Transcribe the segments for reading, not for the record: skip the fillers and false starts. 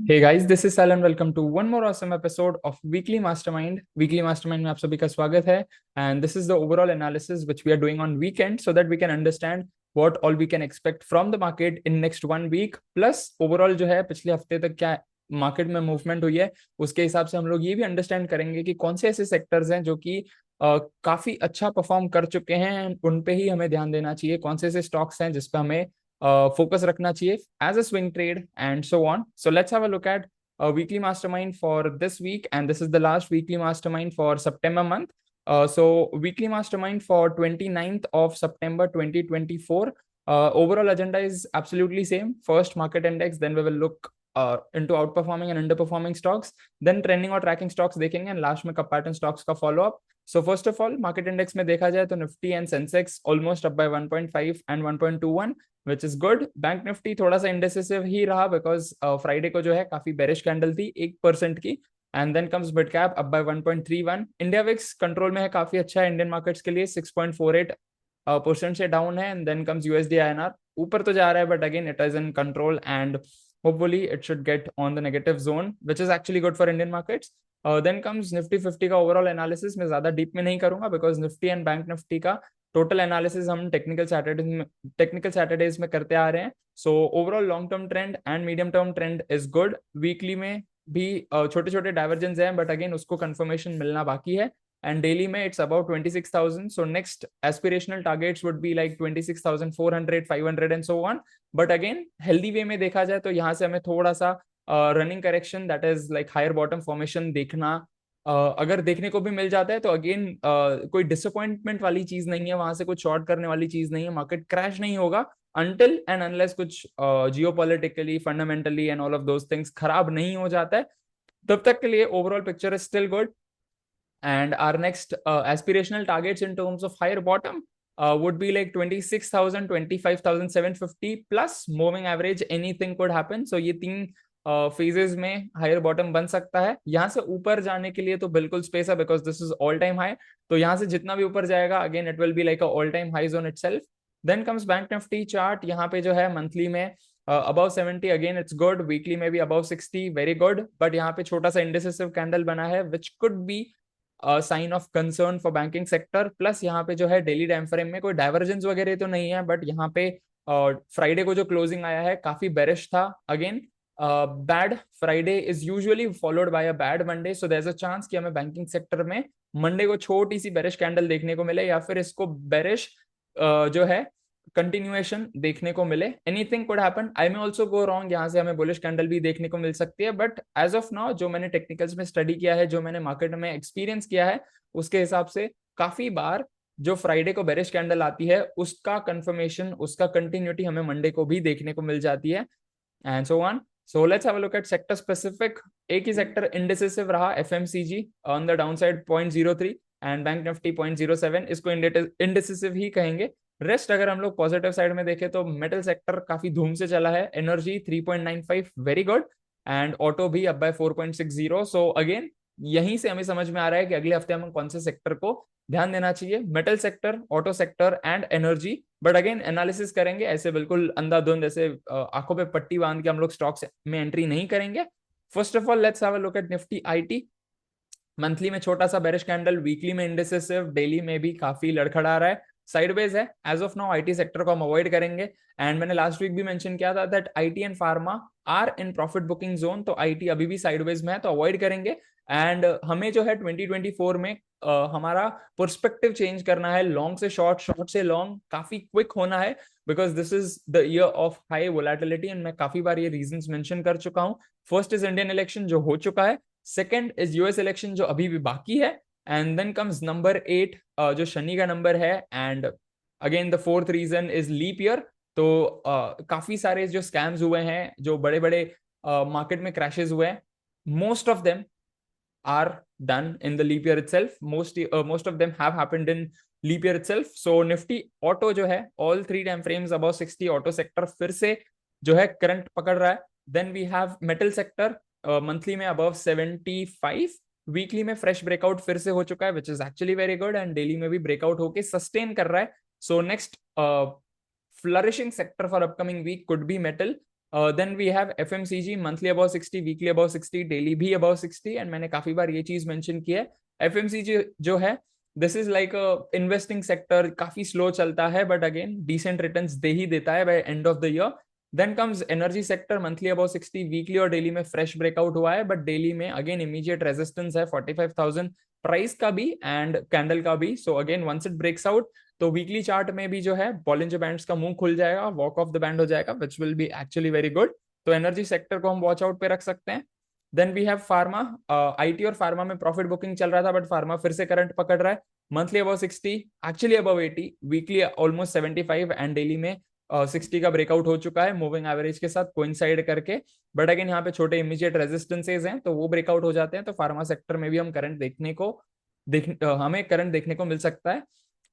Hey guys, this is Sal and welcome to one more awesome episode of Weekly Mastermind. Weekly Mastermind में आप सभी का स्वागत है and this is the overall analysis which we are doing on weekend so that we can understand what all we can expect from the market in next 1 week. Plus overall जो है पिछले हफ्ते तक क्या मार्केट में movement हुई है उसके हिसाब से हम लोग ये भी अंडरस्टैंड करेंगे कि कौन से ऐसे सेक्टर्स हैं जो कि काफी अच्छा परफॉर्म कर चुके हैं, उन पे ही हमें ध्यान देना चाहिए, कौन से ऐसे स्टॉक्स हैं जिस पे हमें focus रखना चाहिए as a swing trade and so on. So let's have a look at a weekly mastermind for this week, and this is the last weekly mastermind for September month. So weekly mastermind for 29th of September 2024. Overall agenda is absolutely same. First market index, then we will look into outperforming and underperforming stocks, then trending or tracking stocks देखेंगे, and last में cup pattern stocks का follow up. So first of all, market index में देखा जाए तो Nifty and Sensex almost up by 1.5 and 1.21, which is good. Bank Nifty थोड़ा सा इंडेसिसिव ही रहा बिकॉज फ्राइडे को जो है काफी बेरिश कैंडल थी 1% की. And then comes mid cap up by 1.31. India VIX control में है, काफी अच्छा है इंडियन मार्केट्स के लिए, 6.48% से डाउन है. And then comes USD INR, ऊपर तो जा रहा है but again it is in control and hopefully it should get on the negative zone which is actually good for Indian markets. Then comes Nifty 50 का overall analysis. मैं ज्यादा deep में नहीं करूंगा because Nifty and bank Nifty का total analysis हम technical Saturdays में करते आ रहे हैं. So overall long term trend and medium term trend is good. Weekly में भी छोटे छोटे डाइवर्जेंस हैं बट अगेन उसको कंफर्मेशन मिलना बाकी है. एंड डेली में it's about 26,000. So next aspirational targets would be like 26,400, 500 and so on. But again healthy way में देखा जाए तो यहाँ से हमें थोड़ा सा running correction that is like higher bottom formation देखना अगर देखने को भी मिल जाता है तो अगेन कोई डिसअपॉइंटमेंट वाली चीज नहीं है, वहां से कुछ शॉर्ट करने वाली चीज नहीं है. मार्केट क्रैश नहीं होगा अनटिल एंड अनलेस कुछ geopolitically fundamentally and all of those things खराब नहीं हो जाता है. तब तक के लिए overall picture is still good. And our next aspirational targets in terms of higher bottom would be like 26,000, 25,750 plus moving average. Anything could happen. So ये तीन फेजेस में हायर बॉटम बन सकता है. यहाँ से ऊपर जाने के लिए तो बिल्कुल स्पेस है because this is all time high. तो यहाँ से जितना भी ऊपर जाएगा again it will be like all time high zone itself. Then comes bank Nifty chart. यहाँ पे जो है मंथली में above 70 again it's good. Weekly में भी अबव 60 वेरी गुड. बट यहाँ पे छोटा सा इंडिसिसिव कैंडल बना है which could be sign of concern for banking sector. Plus यहाँ पे जो है डेली टाइम फ्रेम में कोई डाइवर्जेंस वगैरह तो नहीं है बट यहाँ पे फ्राइडे को जो क्लोजिंग आया है काफी बेरिश था. Again bad Friday is usually followed by a bad Monday. So there is a chance कि हमें बैंकिंग सेक्टर में मंडे को छोटी सी बेरिश कैंडल देखने को मिले या फिर इसको बेरिश जो है कंटिन्यूएशन देखने को मिले. Anything could happen. I may also go wrong, यहाँ से हमें बुलिश कैंडल भी देखने को मिल सकती है. बट एज ऑफ नाउ जो मैंने टेक्निकल्स में स्टडी किया है, जो मैंने मार्केट में एक्सपीरियंस किया है, उसके हिसाब से काफी बार जो फ्राइडे को बेरिश कैंडल आती है उसका कंफर्मेशन, उसका कंटिन्यूटी हमें मंडे को भी देखने को मिल जाती है and so on. So let's have a look eight sector specific. एक ही सेक्टर इंडिसिसिव रहा, FMCG on the downside 0.03 and bank Nifty 0.07. इसको इंडिसिसिव ही कहेंगे. रेस्ट अगर हम लोग पॉजिटिव साइड में देखें तो मेटल सेक्टर काफी धूम से चला है. Energy 3.95 very good. And auto भी अब बाय 4.60. सो अगेन यहीं से हमें समझ में आ रहा है कि अगले हफ्ते हम कौन से सेक्टर को ध्यान देना चाहिए. Metal sector, auto sector and energy. But again analysis करेंगे, ऐसे बिल्कुल अंधाधुंध ऐसे आंखों पे पट्टी बांध के हम लोग स्टॉक्स में एंट्री नहीं करेंगे. First of all let's have a look at Nifty IT. Monthly में छोटा सा बेरिश कैंडल, वीकली में इंडिसिसिव, डेली में भी काफी लड़खड़ा रहा है, साइडवेज है. As of now IT sector को हम अवॉइड करेंगे. एंड मैंने लास्ट वीक भी मेंशन किया था that IT and pharma are in profit booking zone. तो आईटी अभी भी साइडवेज में है तो अवॉइड करेंगे. एंड हमें जो है 2024 में हमारा पर्सपेक्टिव चेंज करना है. लॉन्ग से शॉर्ट, शॉर्ट से लॉन्ग काफी क्विक होना है because this is the year of high volatility. And मैं काफी बार ये रीजंस मेंशन कर चुका हूँ. फर्स्ट इज इंडियन इलेक्शन जो हो चुका है. सेकेंड इज यूएस इलेक्शन जो अभी भी बाकी है. एंड देन कम्स नंबर 8 जो शनि का नंबर है. And again the fourth reason is leap year. तो काफी सारे जो स्कैम्स हुए हैं, जो बड़े बड़े मार्केट में क्रैशेस हुए हैं, most of them are done in the leap year itself. Most of them have happened in leap year itself. So Nifty auto जो है all 3 time frames about 60, auto sector फिर से जो है करंट पकड़ रहा है. Then we have metal sector monthly में अबव 75, वीकली में फ्रेश ब्रेकआउट फिर से हो चुका है which is actually very good. And daily में भी ब्रेकआउट होके सस्टेन कर रहा है. So next flourishing sector for upcoming week could be metal. Then we have FMCG monthly about 60, weekly about 60, daily भी अबाउट 60। एंड मैंने काफी बार ये चीज मेंशन की है, FMCG जो है this is like investing sector, काफी स्लो चलता है बट अगेन डिसेंट रिटर्न्स दे ही देता है by end of the year. Then comes energy sector monthly about 60, weekly और डेली में फ्रेश ब्रेकआउट हुआ है, बट डेली में अगेन इमीडिएट रेजिस्टेंस है 45,000 प्राइस का भी एंड कैंडल का भी। So again once it breaks out तो वीकली चार्ट में भी जो है बॉलिंजर बैंड्स का मुंह खुल जाएगा, वॉक ऑफ द बैंड हो जाएगा, which will be actually very good. तो एनर्जी सेक्टर को हम वॉच आउट पे रख सकते हैं। Then we have pharma, IT और फार्मा में प्रॉफिट बुकिंग चल रहा था बट फार्मा फिर से करंट पकड़ रहा है, monthly about 60, actually about 80, weekly almost 75 and daily में 60 का ब्रेकआउट हो चुका है मूविंग एवरेज के साथ कोइंसाइड करके। बट अगेन यहाँ पे छोटे इमीडिएट रेजिस्टेंसेज हैं तो वो ब्रेकआउट हो जाते हैं, तो फार्मा सेक्टर में भी हम करंट हमें करंट देखने को मिल सकता है।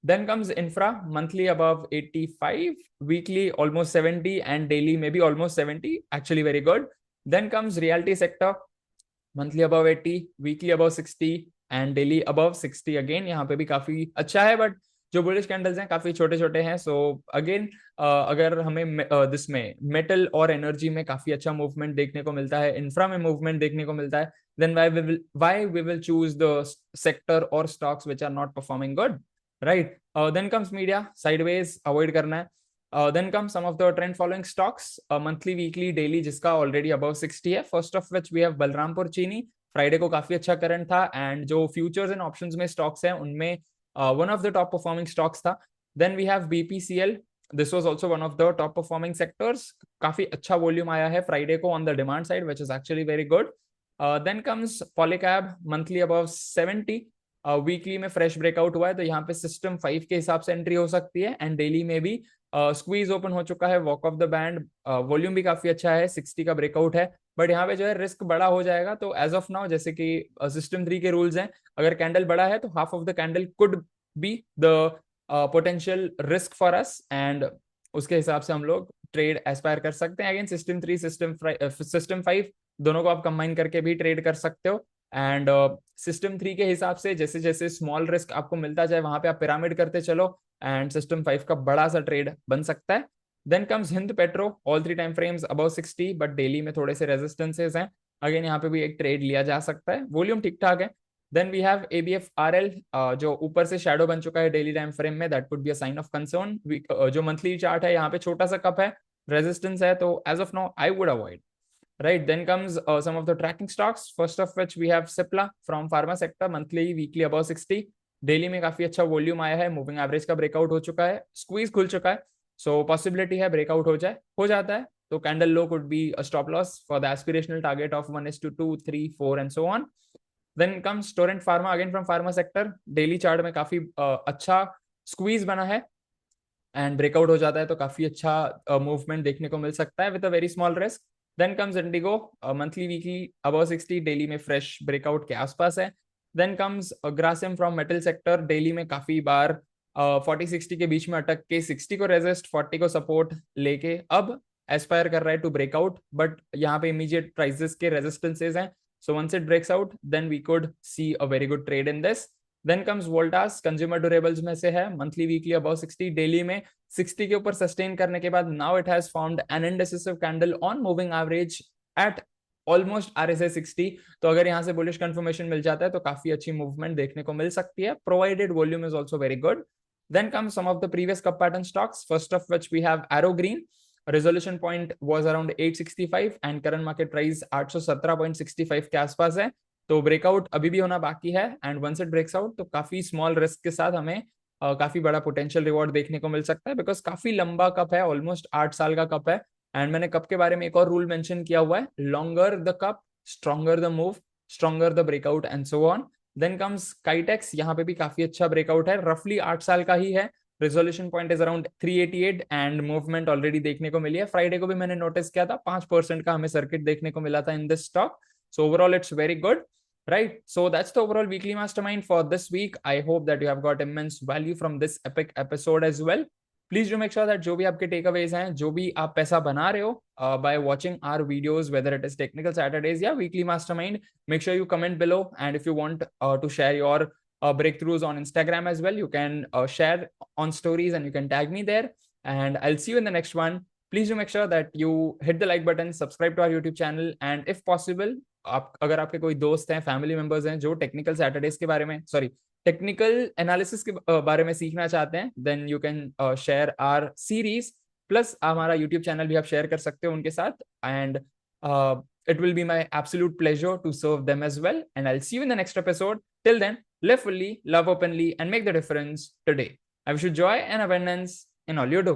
Then comes infra, monthly above 85, weekly almost 70 and daily maybe almost 70, actually very good. Then comes realty sector, monthly above 80, weekly above 60 and daily above 60। again यहाँ पे भी काफी अच्छा है बट जो बुलिश कैंडल्स हैं काफी छोटे छोटे हैं। सो अगेन अगर हमें दिसमें मेटल और एनर्जी में काफी अच्छा मूवमेंट देखने को मिलता है, इंफ्रा में मूवमेंट देखने को मिलता है, then why we will choose the sector or stocks which are not performing good, right? Then comes media, sideways avoid करना है। Then comes some of the trend following stocks, monthly, weekly, daily जिसका already above 60 है। First of which we have Balrampur चीनी, Friday को काफी अच्छा current था and जो फ्यूचर्स एंड ऑप्शंस में स्टॉक्स हैं उनमें one of the top performing stocks था। Then we have BPCL, this was also one of the top performing sectors, काफी अच्छा वॉल्यूम आया है फ्राइडे को on the demand side which is actually very good. Then comes Polycab, monthly above 70, weekly में fresh breakout हुआ है तो यहाँ पे सिस्टम 5 के हिसाब से एंट्री हो सकती है एंड डेली में भी स्क्वीज ओपन हो चुका है, walk of the band, volume भी काफी अच्छा है, 60 का ब्रेकआउट है। बट यहाँ पे जो है रिस्क बड़ा हो जाएगा, तो एज ऑफ नाउ जैसे कि सिस्टम 3 के रूल्स हैं, अगर कैंडल बड़ा है तो half of the candle could be the potential risk for us and उसके हिसाब से हम लोग ट्रेड एस्पायर कर सकते हैं। अगेन सिस्टम 3 सिस्टम 5 दोनों को आप कंबाइन करके भी ट्रेड कर सकते हो एंड सिस्टम 3 के हिसाब से जैसे जैसे स्मॉल रिस्क आपको मिलता जाए वहां पे आप पिरामिड करते चलो एंड सिस्टम 5 का बड़ा सा ट्रेड बन सकता है। Then comes Hind Petro, all 3 time frames above 60 but daily में थोड़े से रेजिस्टेंसेस हैं, अगेन यहाँ पे भी एक ट्रेड लिया जा सकता है, वॉल्यूम ठीक ठाक है। देन वी हैव ABFRL, जो ऊपर से शैडो बन चुका है डेली टाइम फ्रेम में, that would be a sign of concern. जो मंथली चार्ट है यहाँ पे छोटा सा कप है, रेजिस्टेंस है, तो as of now I would avoid. Right, then comes some of the tracking stocks, first of which we have Cipla from pharma sector, monthly, weekly above 60, daily में काफी अच्छा वॉल्यूम आया है, मूविंग एवरेज का breakout हो चुका है, squeeze खुल चुका है, सो पॉसिबिलिटी है ब्रेकआउट हो जाता है तो candle low could be a stop loss for the aspirational target of 1:2, 3, 4 and so on. Then comes Torrent Pharma, again from pharma sector, daily chart में काफी अच्छा स्क्वीज बना है एंड ब्रेकआउट हो जाता है तो काफी अच्छा मूवमेंट देखने को मिल सकता है with a very small risk. Then comes IndiGo, monthly, weekly above 60, daily में फ्रेश ब्रेकआउट के आसपास है। Then comes Grasim from metal sector, daily में काफी बार 40-60 के बीच में अटक के 60 को रेजिस्ट, 40 को सपोर्ट लेके अब एस्पायर कर रहा है टू ब्रेकआउट, बट यहाँ पे इमीडिएट प्राइसेस के रेजिस्टेंसेज हैं, so once it breaks out then we could see a very good trade in this. Then comes Voltas, consumer durables में से है, मंथली, वीकली अबव 60, डेली में 60 के ऊपर सस्टेन करने के बाद now it has formed an indecisive candle on moving average at almost RSI 60। तो अगर यहाँ से बुलिश कंफर्मेशन मिल जाता है तो काफी अच्छी मूवमेंट देखने को मिल सकती है, provided volume is also very good. Then comes some of the previous cup pattern stocks, first of which we have Arrow Green, resolution point was around 865 and current market price 817.65 के आसपास है, तो ब्रेकआउट अभी भी होना बाकी है and once it breaks out तो काफी स्मॉल रिस्क के साथ हमें काफी बड़ा पोटेंशियल रिवॉर्ड देखने को मिल सकता है, बिकॉज काफी लंबा कप है, ऑलमोस्ट 8 साल का कप है। एंड मैंने कप के बारे में एक और रूल मेंशन किया हुआ है, longer the cup stronger the move, stronger the breakout and so on. Then comes Kitex, यहाँ पे भी काफी अच्छा ब्रेकआउट है, रफली 8 साल का ही है, resolution point is around 388 and movement already देखने को मिली है, फ्राइडे को भी मैंने नोटिस किया था 5% का हमें सर्किट देखने को मिला था in this stock, so overall it's very good. Right, so that's the overall weekly mastermind for this week. I hope that you have got immense value from this epic episode as well. Please do make sure that जो भी आपके takeaways हैं, जो भी आप पैसा बना रहे हो by watching our videos, whether it is Technical Saturdays या Weekly Mastermind, make sure you comment below. And if you want to share your breakthroughs on Instagram as well, you can share on stories and you can tag me there. And I'll see you in the next one. please do make sure that you hit the like button, subscribe to our YouTube channel, and if possible, आप अगर आपके कोई दोस्त हैं, family members हैं जो technical Saturdays के बारे में, सॉरी, टेक्निकल एनालिसिस के बारे में सीखना चाहते हैं, then you can share our series, plus हमारा यूट्यूब चैनल भी आप शेयर कर सकते हो उनके साथ, and it will be my absolute pleasure to serve them as well. And I'll see you in the next episode. Till then, live fully, love openly, and make the difference today. I wish you joy and abundance in all you do.